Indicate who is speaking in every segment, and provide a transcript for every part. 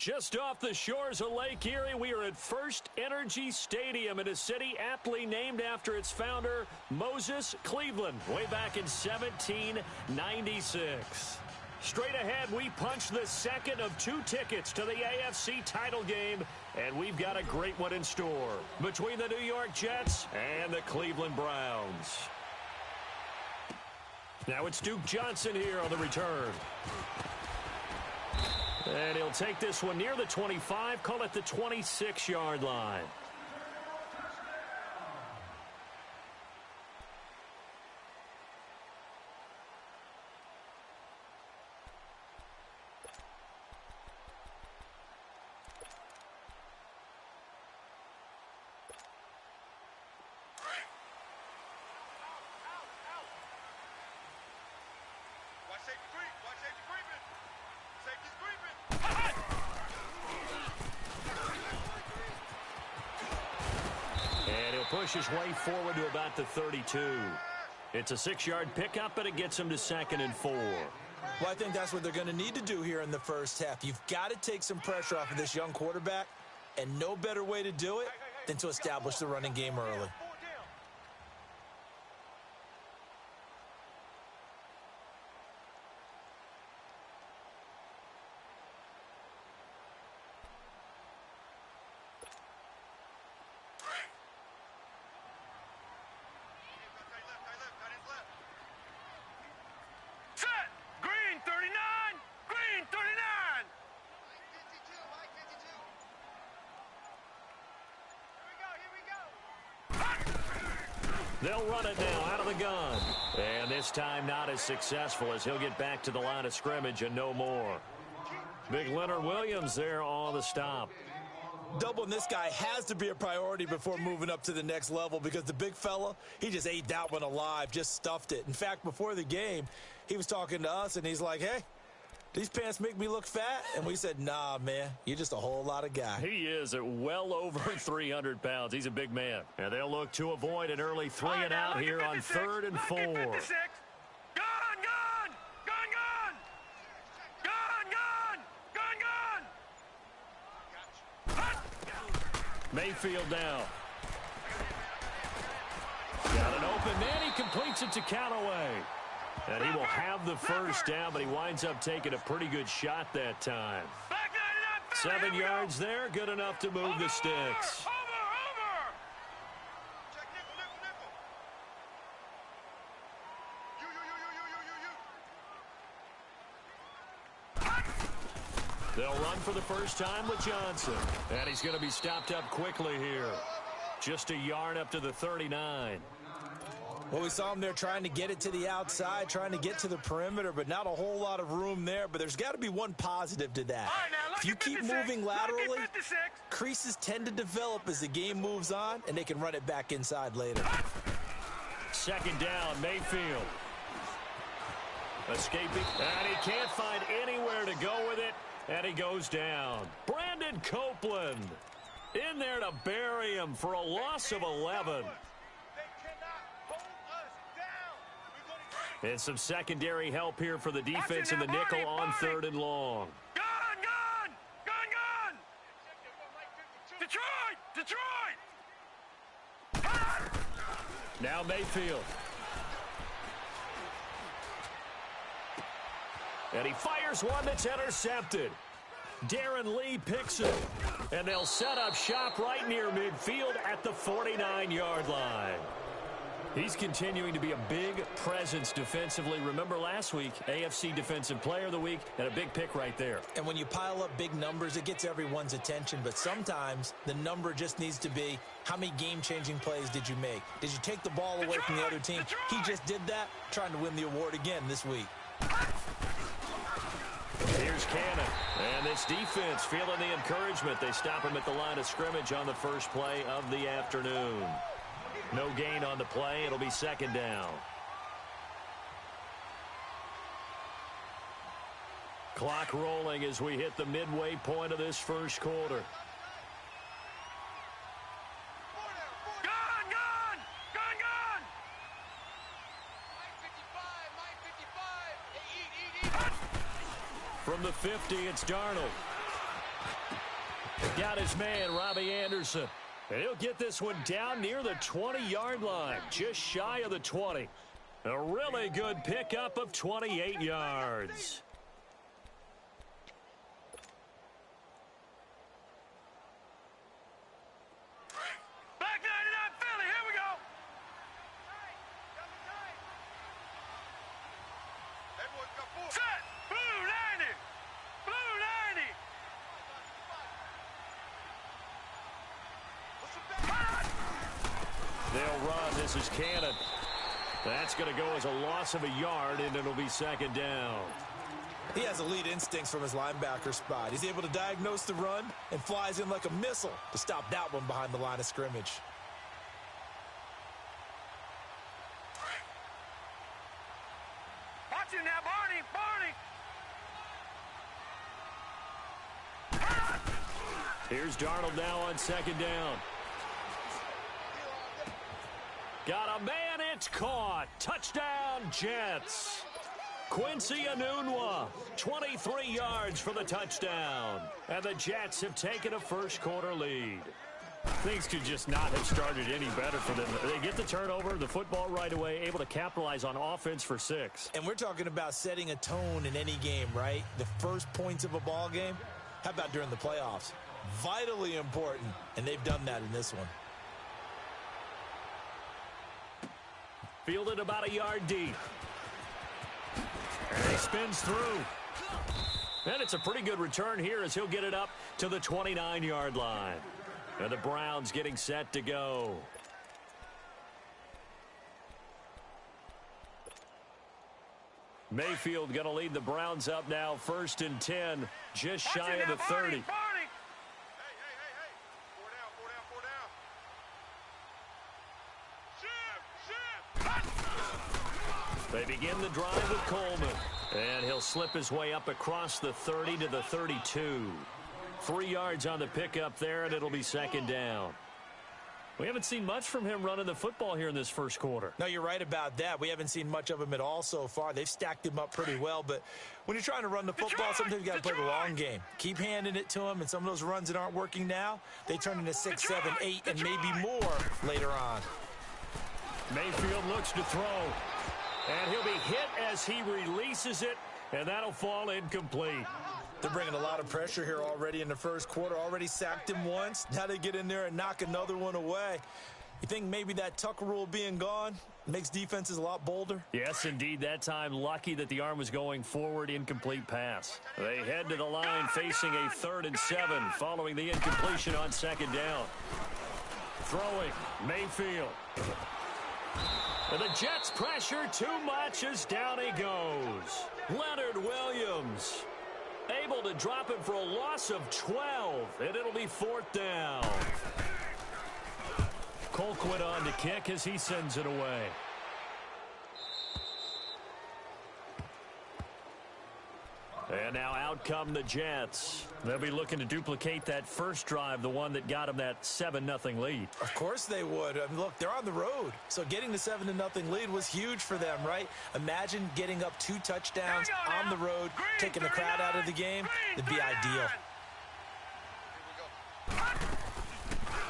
Speaker 1: Just off the shores of Lake Erie, we are at First Energy Stadium in a city aptly named after its founder, Moses Cleveland, way back in 1796. Straight ahead, we punch the second of 2 tickets to the AFC title game, and we've got a great one in store between the New York Jets and the Cleveland Browns. Now it's Duke Johnson here on the return. And he'll take this one near the 25, call it the 26-yard line. Push his way forward to about the 32. It's a 6-yard pickup, but it gets him to 2nd and 4.
Speaker 2: Well, I think that's what they're going to need to do here in the first half. You've got to take some pressure off of this young quarterback, and no better way to do it than to establish the running game early.
Speaker 1: They'll run it now out of the gun. And this time not as successful as he'll get back to the line of scrimmage and no more. Big Leonard Williams there on the stop.
Speaker 2: Doubling this guy has to be a priority before moving up to the next level because the big fella, he just ate that one alive, just stuffed it. In fact, before the game, he was talking to us, and he's like, hey, these pants make me look fat? And we said, nah, man, you're just a whole lot of guy.
Speaker 1: He is at well over 300 pounds. He's a big man. And they'll look to avoid an early 3-and-out here on 3rd and 4.
Speaker 3: Gone, gone! Gone, gone! Gone, gone! Gone, gone!
Speaker 1: Mayfield down. Got an open man. He completes it to Callaway. And he will have the first down, but he winds up taking a pretty good shot that time. 7 yards there, good enough to move the sticks. They'll run for the first time with Johnson. And he's going to be stopped up quickly here. Just a yard up to the 39.
Speaker 2: Well, we saw him there trying to get it to the outside, trying to get to the perimeter, but not a whole lot of room there. But there's got to be one positive to that. If you keep moving laterally, creases tend to develop as the game moves on, and they can run it back inside later.
Speaker 1: 2nd down, Mayfield. Escaping, and he can't find anywhere to go with it, and he goes down. Brandon Copeland in there to bury him for a loss of 11. And some secondary help here for the defense in the nickel on 3rd and long.
Speaker 3: Gone, gone! Gone, gone! Detroit! Detroit!
Speaker 1: Now Mayfield. And he fires one that's intercepted. Darren Lee picks it. And they'll set up shop right near midfield at the 49-yard line. He's continuing to be a big presence defensively. Remember last week, AFC Defensive Player of the Week, and a big pick right there.
Speaker 2: And when you pile up big numbers, it gets everyone's attention. But sometimes the number just needs to be, how many game-changing plays did you make? Did you take the ball away from the other team? He just did that, trying to win the award again this week.
Speaker 1: Here's Cannon. And this defense feeling the encouragement. They stop him at the line of scrimmage on the first play of the afternoon. No gain on the play. It'll be 2nd down. Clock rolling as we hit the midway point of this first quarter.
Speaker 3: Gone, gone! Gone, gone!
Speaker 1: From the 50, it's Darnold. Got his man, Robbie Anderson. And he'll get this one down near the 20-yard line, just shy of the 20. A really good pickup of 28 yards.
Speaker 3: Black 99 Philly, here we go. Set. Blue 90. Blue 90.
Speaker 1: They'll run. This is Cannon. That's going to go as a loss of a yard, and it'll be second down.
Speaker 2: He has elite instincts from his linebacker spot. He's able to diagnose the run and flies in like a missile to stop that one behind the line of scrimmage.
Speaker 3: Watch it now, Barney.
Speaker 1: Here's Darnold now on second down. Got a man, it's caught. Touchdown, Jets. Quincy Enunwa, 23 yards for the touchdown. And the Jets have taken a first-quarter lead. Things could just not have started any better for them. They get the turnover, the football right away, able to capitalize on offense for 6.
Speaker 2: And we're talking about setting a tone in any game, right? The first points of a ball game. How about during the playoffs? Vitally important, and they've done that in this one.
Speaker 1: Fielded about a yard deep. And he spins through. And it's a pretty good return here as he'll get it up to the 29-yard line. And the Browns getting set to go. Mayfield going to lead the Browns up now, 1st and 10, just shy of the 30.
Speaker 3: Barney.
Speaker 1: They begin the drive with Coleman. And he'll slip his way up across the 30 to the 32. 3 yards on the pickup there, and it'll be second down. We haven't seen much from him running the football here in this first quarter.
Speaker 2: No, you're right about that. We haven't seen much of him at all so far. They've stacked him up pretty well, but when you're trying to run the football, sometimes you got to play the long game. Keep handing it to him, and some of those runs that aren't working now, they turn into 6, 7, 8, and maybe more later on.
Speaker 1: Mayfield looks to throw. And he'll be hit as he releases it, and that'll fall incomplete.
Speaker 2: They're bringing a lot of pressure here already in the first quarter. Already sacked him once. Now they get in there and knock another one away. You think maybe that Tucker rule being gone makes defenses a lot bolder?
Speaker 1: Yes, indeed. That time, lucky that the arm was going forward, incomplete pass. They head to the line facing a 3rd and 7 following the incompletion on second down. Throwing, Mayfield. And the Jets pressure too much as down he goes. Leonard Williams able to drop him for a loss of 12, and it'll be 4th down. Colquitt on to kick as he sends it away. And now out come the Jets. They'll be looking to duplicate that first drive, the one that got them that 7-0 lead.
Speaker 2: Of course they would. I mean, look, they're on the road. So getting the 7-0 lead was huge for them, right? Imagine getting up 2 touchdowns on the road, taking the crowd out of the game. It'd be ideal.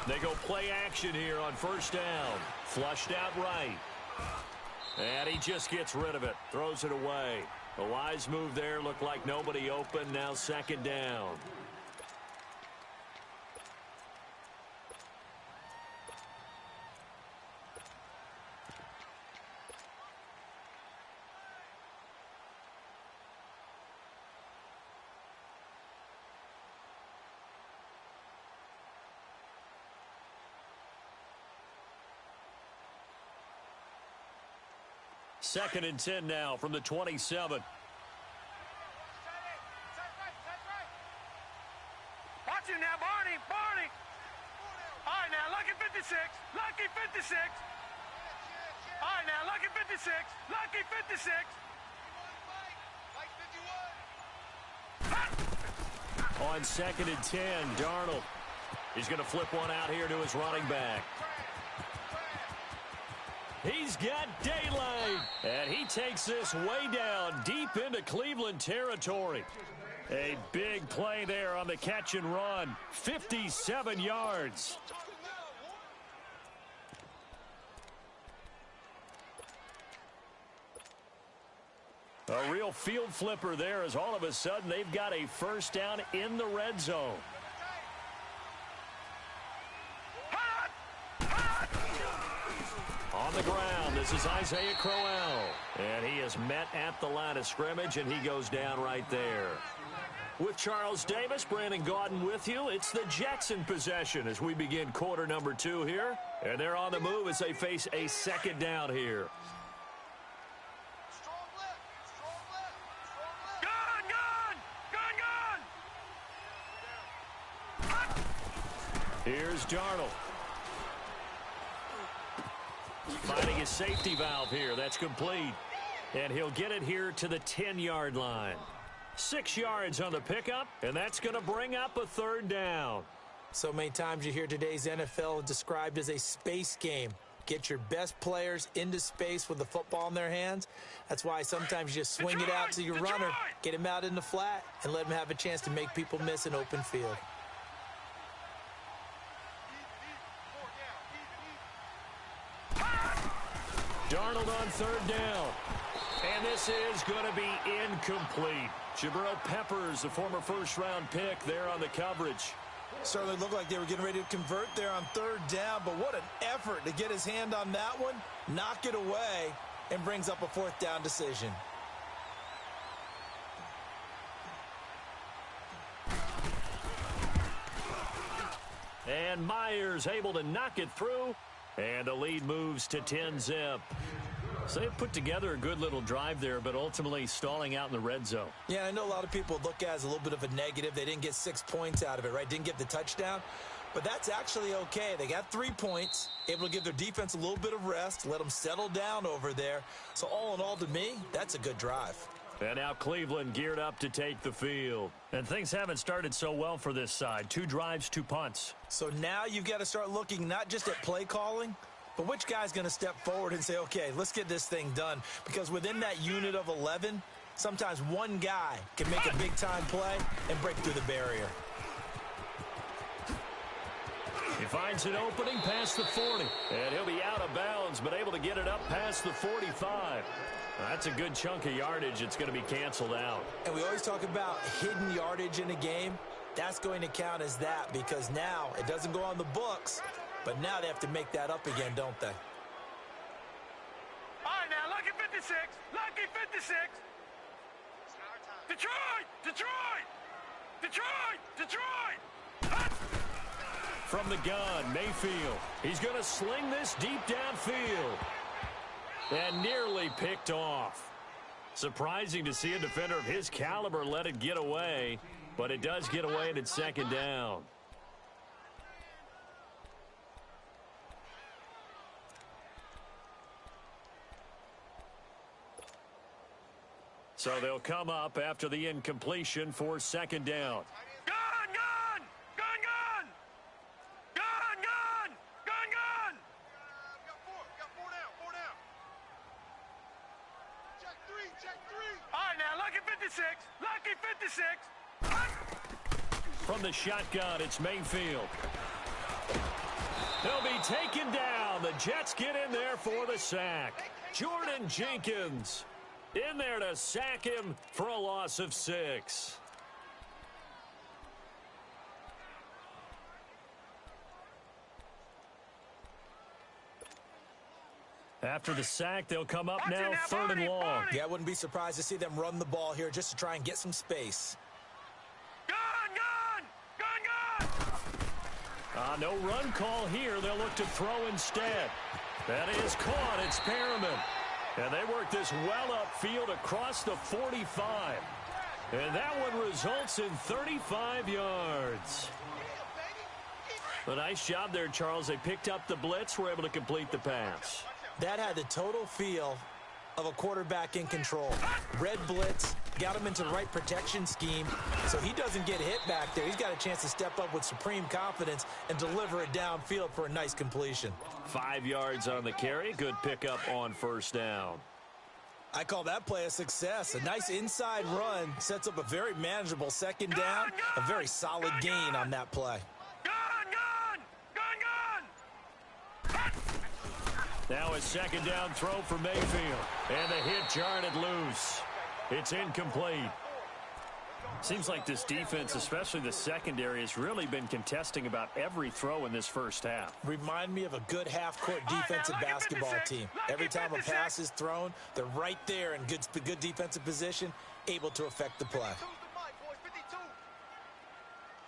Speaker 1: They go play action here on first down. Flushed out right. And he just gets rid of it. Throws it away. A wise move there. Looked like nobody open. Now second down. Second and 10 now from the 27.
Speaker 3: Watch him now, Barney. All right, now, lucky 56. Lucky 56. All right, now, lucky 56. Lucky 56.
Speaker 1: On second and 10, Darnold. He's going to flip one out here to his running back. He's got daylight. And he takes this way down deep into Cleveland territory. A big play there on the catch and run. 57 yards. A real field flipper there as all of a sudden they've got a first down in the red zone. On the ground, this is Isaiah Crowell. And he is met at the line of scrimmage, and he goes down right there. With Charles Davis, Brandon Gaudin with you. It's the Jets in possession as we begin quarter number 2 here. And they're on the move as they face a second down here. Here's Darnold. Finding his safety valve here. That's complete. And he'll get it here to the 10-yard line. 6 yards on the pickup, and that's going to bring up a third down.
Speaker 2: So many times you hear today's NFL described as a space game. Get your best players into space with the football in their hands. That's why sometimes you just swing it out to your runner, get him out in the flat, and let him have a chance to make people miss an open field.
Speaker 1: Darnold on third down. And this is going to be incomplete. Jabril Peppers, the former first-round pick, there on the coverage.
Speaker 2: Certainly looked like they were getting ready to convert there on third down, but what an effort to get his hand on that one, knock it away, and brings up a fourth down decision.
Speaker 1: And Myers able to knock it through. And the lead moves to 10-zip. So they put together a good little drive there, but ultimately stalling out in the red zone.
Speaker 2: Yeah, I know a lot of people look at it as a little bit of a negative. They didn't get 6 points out of it, right? Didn't get the touchdown. But that's actually okay. They got 3 points, able to give their defense a little bit of rest, let them settle down over there. So all in all, to me, that's a good drive.
Speaker 1: And now Cleveland geared up to take the field. And things haven't started so well for this side. 2 drives, 2 punts.
Speaker 2: So now you've got to start looking not just at play calling, but which guy's going to step forward and say, okay, let's get this thing done. Because within that unit of 11, sometimes one guy can make a big-time play and break through the barrier.
Speaker 1: He finds an opening past the 40. And he'll be out of bounds, but able to get it up past the 45. That's a good chunk of yardage. It's going to be canceled out.
Speaker 2: And we always talk about hidden yardage in a game. That's going to count as that because now it doesn't go on the books, but now they have to make that up again, don't they?
Speaker 3: All right, now, lucky 56. Lucky 56. Detroit! Detroit! Detroit! Detroit!
Speaker 1: From the gun, Mayfield. He's going to sling this deep downfield. And nearly picked off. Surprising to see a defender of his caliber let it get away, but it does get away and it's second down. So they'll come up after the incompletion for second down.
Speaker 3: Gun! Gun! Gun! Gun! Gun! Gun! Gun! Gun! Got four down. Check three. All right, now, lucky 56. Lucky 56.
Speaker 1: From the shotgun, it's Mayfield. They'll be taken down. The Jets get in there for the sack. Jordan Jenkins in there to sack him for a loss of 6. After the sack, they'll come up now third and long.
Speaker 2: Yeah, I wouldn't be surprised to see them run the ball here just to try and get some space.
Speaker 1: No run call here. They'll look to throw instead. That is caught. It's Perriman. And they work this well upfield across the 45. And that one results in 35 yards. A nice job there, Charles. They picked up the blitz, were able to complete the pass.
Speaker 2: That had the total feel of a quarterback in control. Red blitz, got him into the right protection scheme, so he doesn't get hit back there. He's got a chance to step up with supreme confidence and deliver it downfield for a nice completion.
Speaker 1: 5 yards on the carry. Good pickup on first down.
Speaker 2: I call that play a success. A nice inside run sets up a very manageable second down. A very solid gain on that play.
Speaker 1: Now a second down throw for Mayfield. And the hit jarred loose. It's incomplete. Seems like this defense, especially the secondary, has really been contesting about every throw in this first half.
Speaker 2: Remind me of a good half-court defensive basketball team. Every time a pass is thrown, they're right there in good defensive position, able to affect the play.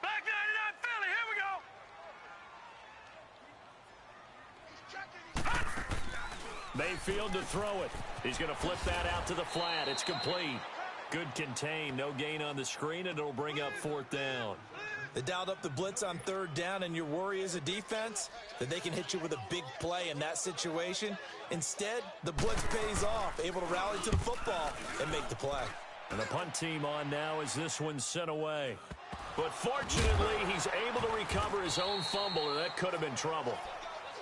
Speaker 3: Back 99 Philly, here we go.
Speaker 1: Mayfield to throw it. He's going to flip that out to the flat. It's complete. Good contain. No gain on the screen, and it'll bring up fourth down.
Speaker 2: They dialed up the blitz on third down, and your worry as a defense that they can hit you with a big play in that situation. Instead, the blitz pays off, able to rally to the football and make the play.
Speaker 1: And the punt team on now as this one's sent away. But fortunately, he's able to recover his own fumble, or that could have been trouble.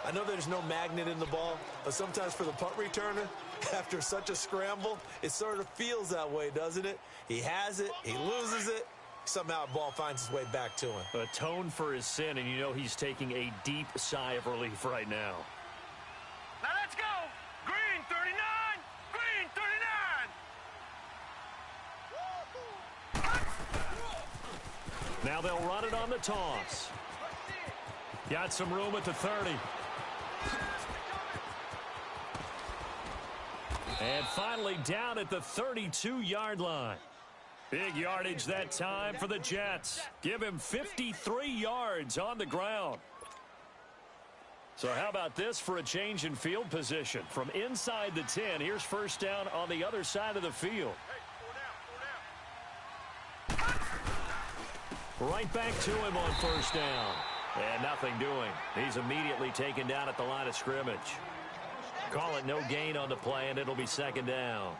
Speaker 2: I know there's no magnet in the ball, but sometimes for the punt returner, after such a scramble, it sort of feels that way, doesn't it? He has it, he loses it, somehow the ball finds its way back to him.
Speaker 1: Atone for his sin, and you know he's taking a deep sigh of relief right now.
Speaker 3: Now let's go. Green 39. Green 39.
Speaker 1: Now they'll run it on the toss. Got some room at the 30. And finally down at the 32-yard line. Big yardage that time for the Jets. Give him 53 yards on the ground. So how about this for a change in field position? From inside the 10, here's first down on the other side of the field. Right back to him on first down. And nothing doing. He's immediately taken down at the line of scrimmage. Call it no gain on the play, and it'll be second down.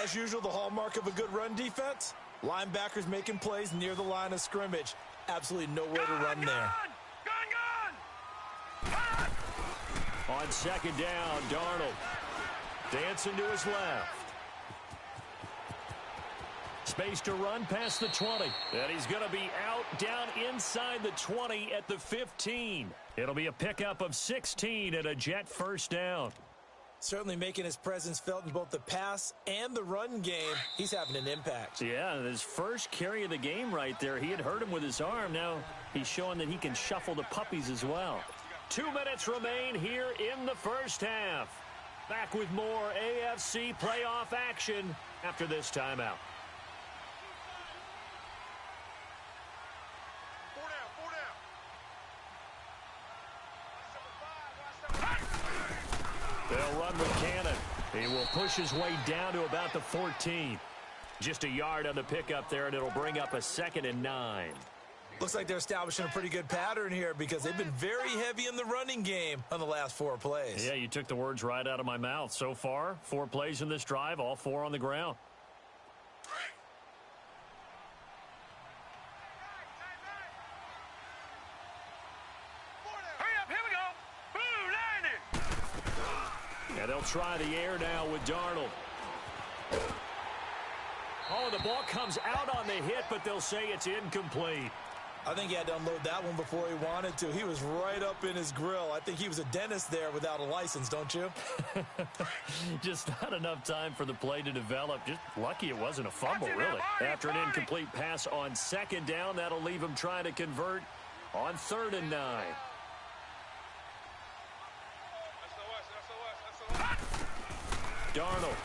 Speaker 2: As usual, the hallmark of a good run defense, linebackers making plays near the line of scrimmage. Absolutely nowhere to run there.
Speaker 1: On second down, Darnold dancing to his left. Space to run past the 20. And he's going to be out down inside the 20 at the 15. It'll be a pickup of 16 and a Jet first down.
Speaker 2: Certainly making his presence felt in both the pass and the run game. He's having an impact.
Speaker 1: Yeah, his first carry of the game right there. He had hurt him with his arm. Now he's showing that he can shuffle the puppies as well. 2 minutes remain here in the first half. Back with more AFC playoff action after this timeout. They'll run with Cannon. He will push his way down to about the 14. Just a yard on the pickup there, and it'll bring up a 2nd and 9.
Speaker 2: Looks like they're establishing a pretty good pattern here because they've been very heavy in the running game on the last 4 plays.
Speaker 1: Yeah, you took the words right out of my mouth. So far, 4 plays in this drive, all 4 on the ground. And they'll try the air now with Darnold. Oh, the ball comes out on the hit, but they'll say it's incomplete.
Speaker 2: I think he had to unload that one before he wanted to. He was right up in his grill. I think he was a dentist there without a license, don't you?
Speaker 1: Just not enough time for the play to develop. Just lucky it wasn't a fumble, really. After an incomplete pass on second down, that'll leave him trying to convert on 3rd and 9. Darnold.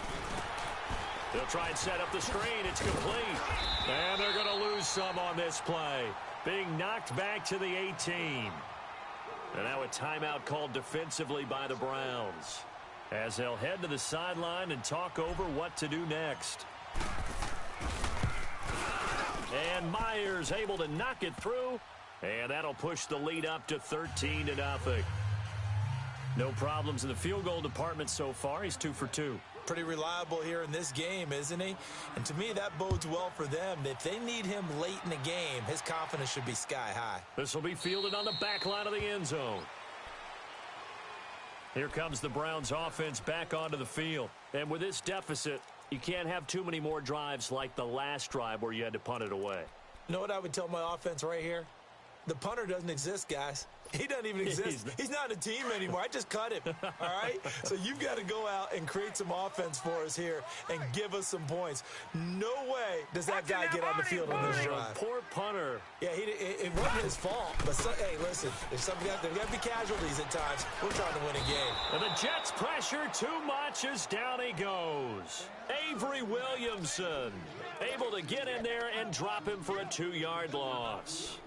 Speaker 1: They'll try and set up the screen. It's complete. And they're going to lose some on this play. Being knocked back to the 18. And now a timeout called defensively by the Browns, as they'll head to the sideline and talk over what to do next. And Myers able to knock it through. And that'll push the lead up to 13-0. No problems in the field goal department so far. He's 2 for 2.
Speaker 2: Pretty reliable here in this game, isn't he? And to me, that bodes well for them. If they need him late in the game, his confidence should be sky high.
Speaker 1: This will be fielded on the back line of the end zone. Here comes the Browns offense back onto the field. And with this deficit, you can't have too many more drives like the last drive where you had to punt it away.
Speaker 2: You know what I would tell my offense right here? The punter doesn't exist, guys. He doesn't even exist. He's not a team anymore. I just cut him, all right? So you've got to go out and create some offense for us here and give us some points. No way does that guy get on the field on this drive.
Speaker 1: Poor punter.
Speaker 2: Yeah, it wasn't his fault. But, hey, listen, there's got to be casualties at times. We're trying to win a game.
Speaker 1: And the Jets pressure too much as down he goes. Avery Williamson able to get in there and drop him for a 2-yard loss.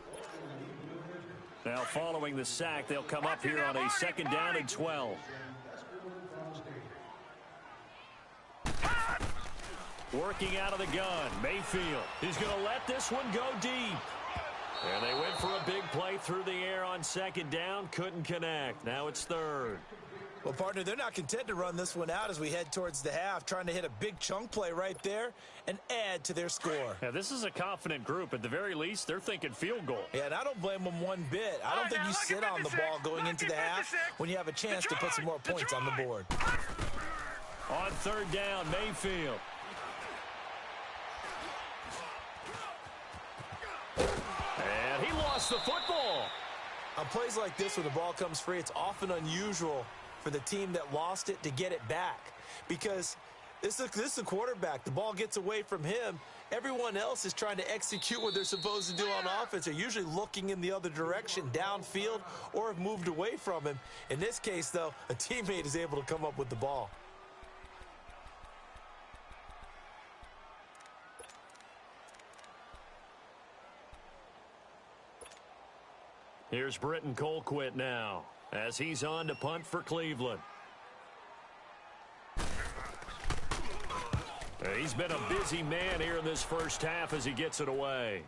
Speaker 1: Now, following the sack, they'll come up here on a 2nd down and 12. Working out of the gun, Mayfield. He's going to let this one go deep. And they went for a big play through the air on 2nd down. Couldn't connect. Now it's 3rd.
Speaker 2: Well, partner, they're not content to run this one out as we head towards the half, trying to hit a big chunk play right there and add to their score.
Speaker 1: Yeah, this is a confident group. At the very least, they're thinking field goal.
Speaker 2: Yeah, and I don't blame them one bit. I don't think you sit on the ball going into the half when you have a chance to put some more points on the board.
Speaker 1: On 3rd down, Mayfield. And he lost the football.
Speaker 2: On plays like this where the ball comes free, it's often unusual for the team that lost it to get it back, because this is a quarterback. The ball gets away from him. Everyone else is trying to execute what they're supposed to do on offense. They're usually looking in the other direction, downfield, or have moved away from him. In this case, though, a teammate is able to come up with the ball.
Speaker 1: Here's Britton Colquitt now as he's on to punt for Cleveland. He's been a busy man here in this first half as he gets it away.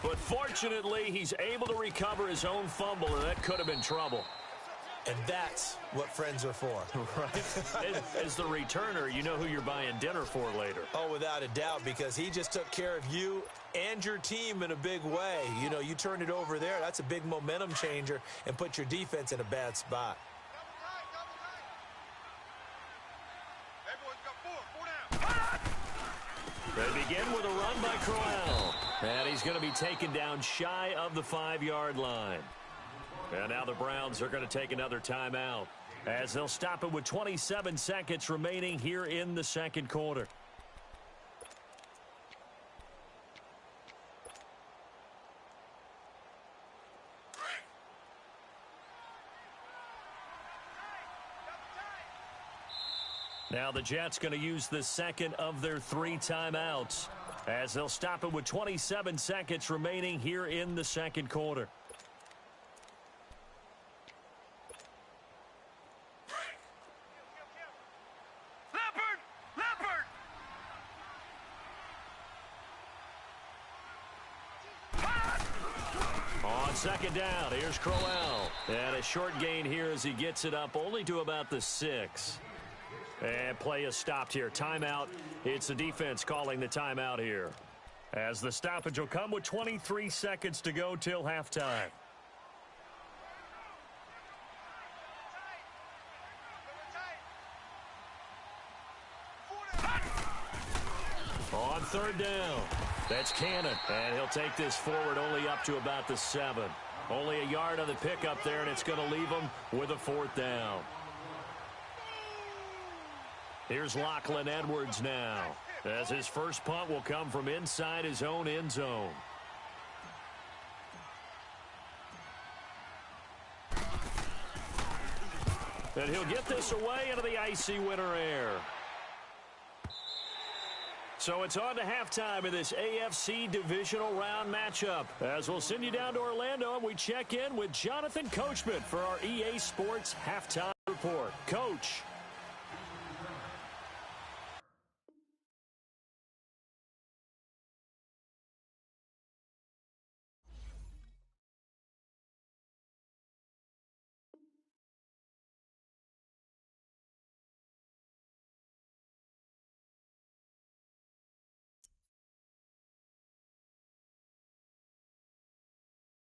Speaker 1: But fortunately, he's able to recover his own fumble, and that could have been trouble.
Speaker 2: And that's what friends are for.
Speaker 1: Right. As the returner, you know who you're buying dinner for later.
Speaker 2: Oh, without a doubt, because he just took care of you and your team in a big way. You know, you turn it over there, that's a big momentum changer and put your defense in a bad spot.
Speaker 1: They begin with a run by Crowell. And he's going to be taken down shy of the 5-yard line. And now the Browns are going to take another timeout as they'll stop it with 27 seconds remaining here in the 2nd quarter. Now the Jets going to use the 2nd of their 3 timeouts as they'll stop it with 27 seconds remaining here in the 2nd quarter. On 2nd down, here's Crowell. And a short gain here as he gets it up only to about the 6. And play is stopped here. Timeout. It's the defense calling the timeout here, as the stoppage will come with 23 seconds to go till halftime. On 3rd down, that's Cannon, and he'll take this forward only up to about the 7. Only a yard on the pickup there, and it's going to leave him with a 4th down. Here's Lachlan Edwards now, as his first punt will come from inside his own end zone. And he'll get this away into the icy winter air. So it's on to halftime of this AFC divisional round matchup, as we'll send you down to Orlando and we check in with Jonathan Coachman for our EA Sports Halftime Report. Coach.